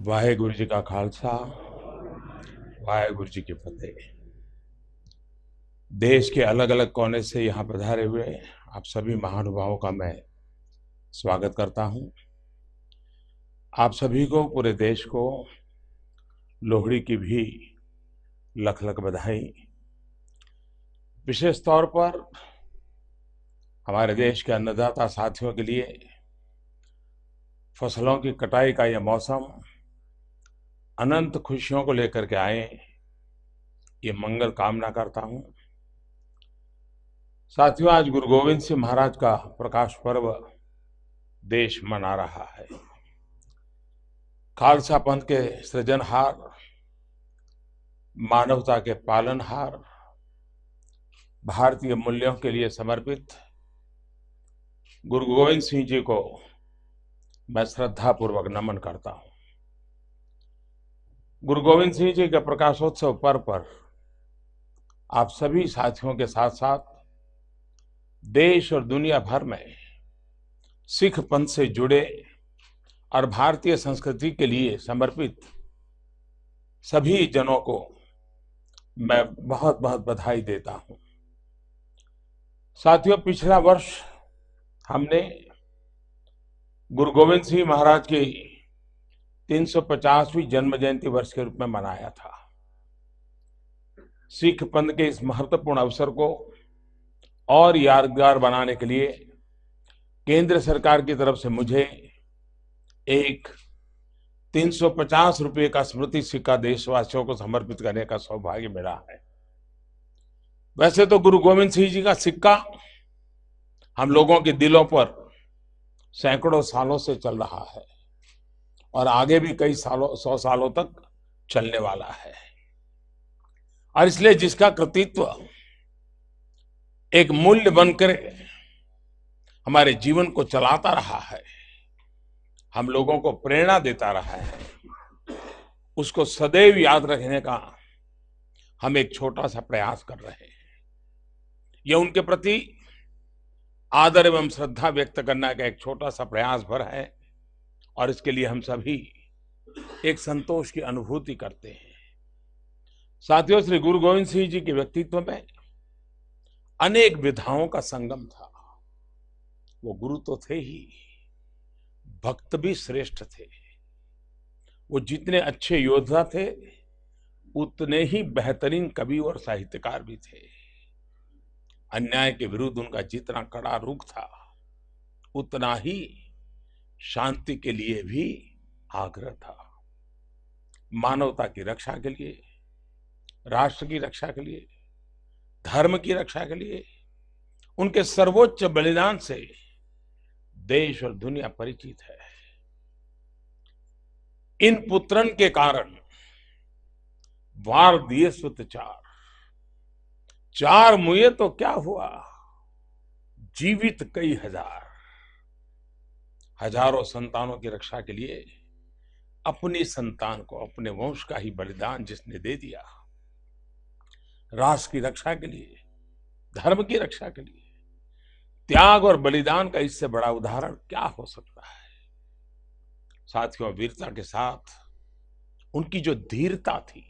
वाहेगुरु जी का खालसा, वाहेगुरु जी की फतेह। देश के अलग अलग कोने से यहाँ पधारे हुए आप सभी महानुभावों का मैं स्वागत करता हूँ। आप सभी को, पूरे देश को लोहड़ी की भी लख लख बधाई। विशेष तौर पर हमारे देश के अन्नदाता साथियों के लिए फसलों की कटाई का यह मौसम अनंत खुशियों को लेकर के आए, ये मंगल कामना करता हूँ। साथियों, आज गुरु गोविंद सिंह महाराज का प्रकाश पर्व देश मना रहा है। खालसा पंथ के सृजनहार, मानवता के पालनहार, भारतीय मूल्यों के लिए समर्पित गुरु गोविंद सिंह जी को मैं श्रद्धापूर्वक नमन करता हूं। गुरु गोविंद सिंह जी के प्रकाशोत्सव पर्व पर आप सभी साथियों के साथ साथ देश और दुनिया भर में सिख पंथ से जुड़े और भारतीय संस्कृति के लिए समर्पित सभी जनों को मैं बहुत बहुत बधाई देता हूं। साथियों, पिछला वर्ष हमने गुरु गोविंद सिंह महाराज की 350वीं जन्म जयंती वर्ष के रूप में मनाया था। सिख पंथ के इस महत्वपूर्ण अवसर को और यादगार बनाने के लिए केंद्र सरकार की तरफ से मुझे एक 350 रुपये का स्मृति सिक्का देशवासियों को समर्पित करने का सौभाग्य मिला है। वैसे तो गुरु गोविंद सिंह जी का सिक्का हम लोगों के दिलों पर सैकड़ों सालों से चल रहा है और आगे भी कई सालों, 100 सालों तक चलने वाला है। और इसलिए जिसका कृतित्व एक मूल्य बनकर हमारे जीवन को चलाता रहा है, हम लोगों को प्रेरणा देता रहा है, उसको सदैव याद रखने का हम एक छोटा सा प्रयास कर रहे हैं। यह उनके प्रति आदर एवं श्रद्धा व्यक्त करने का एक छोटा सा प्रयास भर है और इसके लिए हम सभी एक संतोष की अनुभूति करते हैं। साथियों, श्री गुरु गोविंद सिंह जी के व्यक्तित्व में अनेक विधाओं का संगम था। वो गुरु तो थे ही, भक्त भी श्रेष्ठ थे। वो जितने अच्छे योद्धा थे उतने ही बेहतरीन कवि और साहित्यकार भी थे। अन्याय के विरुद्ध उनका जितना कड़ा रुख था उतना ही शांति के लिए भी आग्रह था। मानवता की रक्षा के लिए, राष्ट्र की रक्षा के लिए, धर्म की रक्षा के लिए उनके सर्वोच्च बलिदान से देश और दुनिया परिचित है। इन पुत्रन के कारण वार दिए सुत चार, चार मुए तो क्या हुआ, जीवित कई हजार। हजारों संतानों की रक्षा के लिए अपनी संतान को, अपने वंश का ही बलिदान जिसने दे दिया, राष्ट्र की रक्षा के लिए, धर्म की रक्षा के लिए त्याग और बलिदान का इससे बड़ा उदाहरण क्या हो सकता है। साथियों, वीरता के साथ उनकी जो धीरता थी,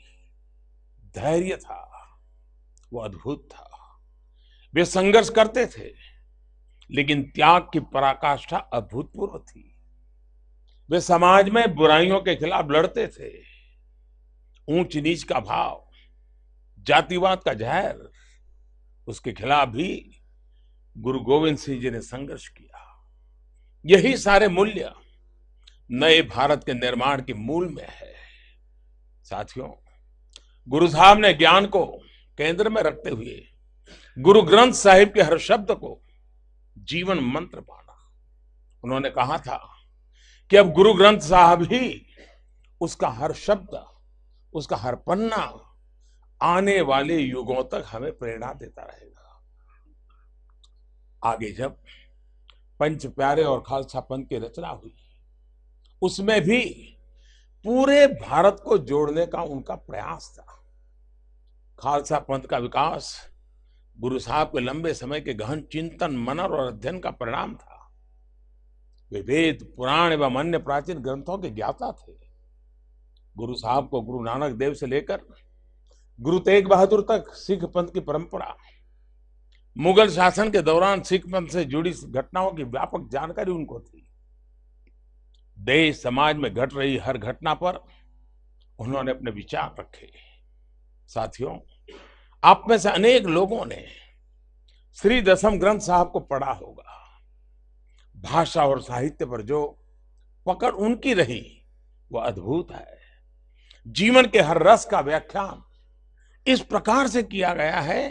धैर्य था, वो अद्भुत था। वे संघर्ष करते थे लेकिन त्याग की पराकाष्ठा अभूतपूर्व थी। वे समाज में बुराइयों के खिलाफ लड़ते थे। ऊंच नीच का भाव, जातिवाद का जहर, उसके खिलाफ भी गुरु गोविंद सिंह जी ने संघर्ष किया। यही सारे मूल्य नए भारत के निर्माण के मूल में है। साथियों, गुरु साहब ने ज्ञान को केंद्र में रखते हुए गुरु ग्रंथ साहिब के हर शब्द को जीवन मंत्र माना। उन्होंने कहा था कि अब गुरु ग्रंथ साहब ही, उसका हर शब्द, उसका हर पन्ना आने वाले युगों तक हमें प्रेरणा देता रहेगा। आगे जब पंच प्यारे और खालसा पंथ की रचना हुई, उसमें भी पूरे भारत को जोड़ने का उनका प्रयास था। खालसा पंथ का विकास गुरु साहब के लंबे समय के गहन चिंतन, मनन और अध्ययन का परिणाम था। वे वेद, पुराण एवं अन्य प्राचीन ग्रंथों के ज्ञाता थे। गुरु साहब को गुरु नानक देव से लेकर गुरु तेग बहादुर तक सिख पंथ की परंपरा, मुगल शासन के दौरान सिख पंथ से जुड़ी घटनाओं की व्यापक जानकारी उनको थी। देश समाज में घट रही हर घटना पर उन्होंने अपने विचार रखे। साथियों, आप में से अनेक लोगों ने श्री दसम ग्रंथ साहब को पढ़ा होगा। भाषा और साहित्य पर जो पकड़ उनकी रही वो अद्भुत है। जीवन के हर रस का व्याख्यान इस प्रकार से किया गया है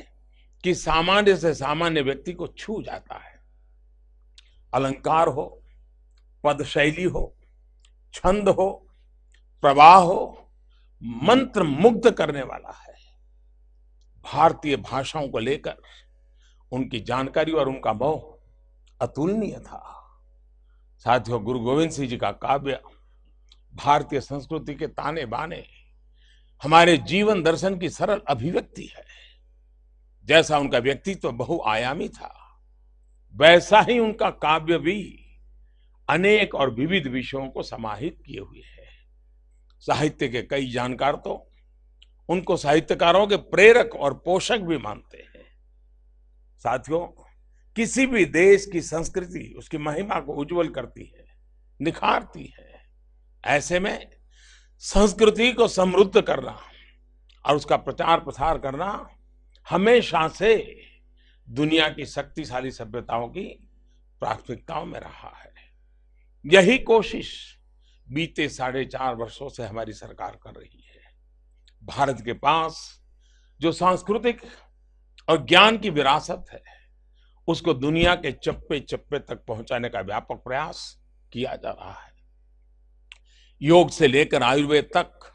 कि सामान्य से सामान्य व्यक्ति को छू जाता है। अलंकार हो, पद शैली हो, छंद हो, प्रवाह हो, मंत्र मुग्ध करने वाला है। भारतीय भाषाओं को लेकर उनकी जानकारी और उनका मोह अतुलनीय था। साथियों, गुरु गोविंद सिंह जी का काव्य भारतीय संस्कृति के ताने बाने, हमारे जीवन दर्शन की सरल अभिव्यक्ति है। जैसा उनका व्यक्तित्व बहुआयामी था, वैसा ही उनका काव्य भी अनेक और विविध विषयों को समाहित किए हुए है। साहित्य के कई जानकार तो उनको साहित्यकारों के प्रेरक और पोषक भी मानते हैं। साथियों, किसी भी देश की संस्कृति उसकी महिमा को उज्जवल करती है, निखारती है। ऐसे में संस्कृति को समृद्ध करना और उसका प्रचार प्रसार करना हमेशा से दुनिया की शक्तिशाली सभ्यताओं की प्राथमिकताओं में रहा है। यही कोशिश बीते 4.5 वर्षों से हमारी सरकार कर रही है। भारत के पास जो सांस्कृतिक और ज्ञान की विरासत है, उसको दुनिया के चप्पे चप्पे तक पहुंचाने का व्यापक प्रयास किया जा रहा है। योग से लेकर आयुर्वेद तक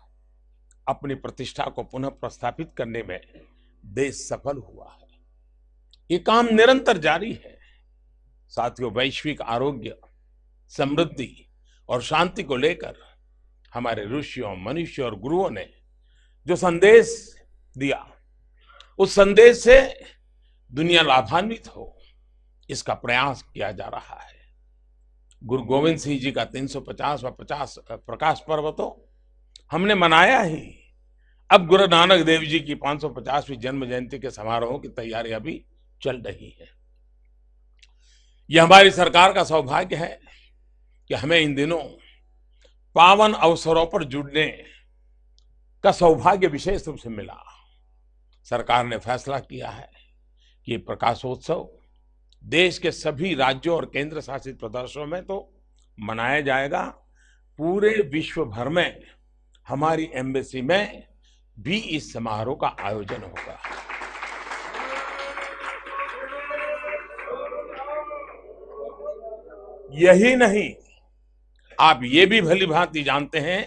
अपनी प्रतिष्ठा को पुनः प्रस्थापित करने में देश सफल हुआ है। ये काम निरंतर जारी है। साथियों, वैश्विक आरोग्य, समृद्धि और शांति को लेकर हमारे ऋषियों, मनुष्यों और गुरुओं ने जो संदेश दिया, उस संदेश से दुनिया लाभान्वित हो, इसका प्रयास किया जा रहा है। गुरु गोविंद सिंह जी का 350वां प्रकाश पर्व तो हमने मनाया ही। अब गुरु नानक देव जी की 550वीं जन्म जयंती के समारोह की तैयारियां भी चल रही है। यह हमारी सरकार का सौभाग्य है कि हमें इन दिनों पावन अवसरों पर जुड़ने का सौभाग्य विशेष रूप से मिला। सरकार ने फैसला किया है कि ये प्रकाशोत्सव देश के सभी राज्यों और केंद्र शासित प्रदेशों में तो मनाया जाएगा, पूरे विश्व भर में हमारी एम्बेसी में भी इस समारोह का आयोजन होगा। यही नहीं, आप ये भी भली भांति जानते हैं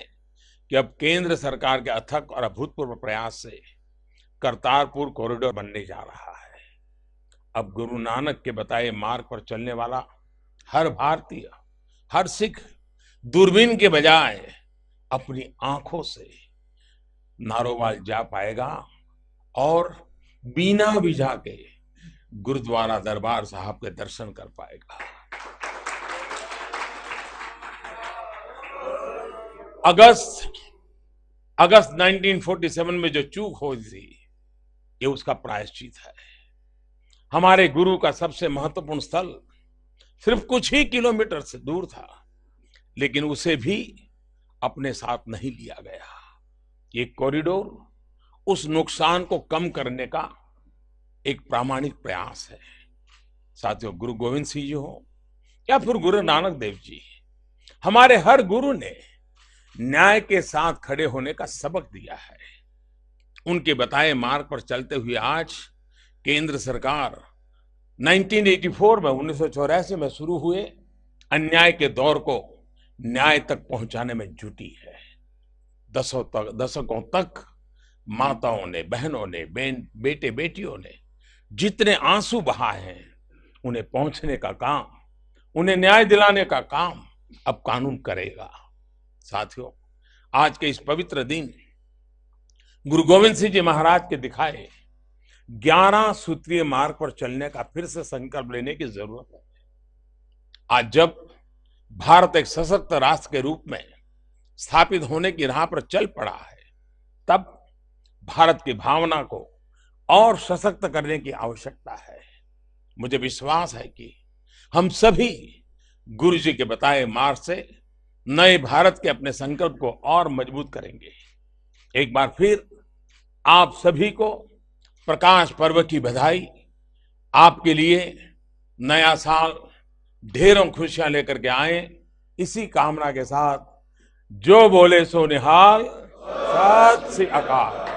कि अब केंद्र सरकार के अथक और अभूतपूर्व प्रयास से करतारपुर कॉरिडोर बनने जा रहा है। अब गुरु नानक के बताए मार्ग पर चलने वाला हर भारतीय, हर सिख दूरबीन के बजाय अपनी आंखों से नारोवाल जा पाएगा और बिना वीजा के गुरुद्वारा दरबार साहब के दर्शन कर पाएगा। अगस्त 1947 में जो चूक हुई थी, ये उसका प्रायश्चित है। हमारे गुरु का सबसे महत्वपूर्ण स्थल सिर्फ कुछ ही किलोमीटर से दूर था, लेकिन उसे भी अपने साथ नहीं लिया गया। ये कॉरिडोर उस नुकसान को कम करने का एक प्रामाणिक प्रयास है। साथियों, गुरु गोविंद सिंह जी हो या फिर गुरु नानक देव जी, हमारे हर गुरु ने न्याय के साथ खड़े होने का सबक दिया है। उनके बताए मार्ग पर चलते हुए आज केंद्र सरकार 1984 में शुरू हुए अन्याय के दौर को न्याय तक पहुंचाने में जुटी है। दशकों तक माताओं ने, बहनों ने, बेटे बेटियों ने जितने आंसू बहाए हैं, उन्हें पहुंचने का काम, उन्हें न्याय दिलाने का काम अब कानून करेगा। साथियों, आज के इस पवित्र दिन गुरु गोविंद सिंह जी महाराज के दिखाए 11 सूत्रीय मार्ग पर चलने का फिर से संकल्प लेने की जरूरत है। आज जब भारत एक सशक्त राष्ट्र के रूप में स्थापित होने की राह पर चल पड़ा है, तब भारत की भावना को और सशक्त करने की आवश्यकता है। मुझे विश्वास है कि हम सभी गुरु जी के बताए मार्ग से नए भारत के अपने संकल्प को और मजबूत करेंगे। एक बार फिर आप सभी को प्रकाश पर्व की बधाई। आपके लिए नया साल ढेरों खुशियां लेकर के आए, इसी कामना के साथ जो बोले सो निहाल, सत श्री अकाल।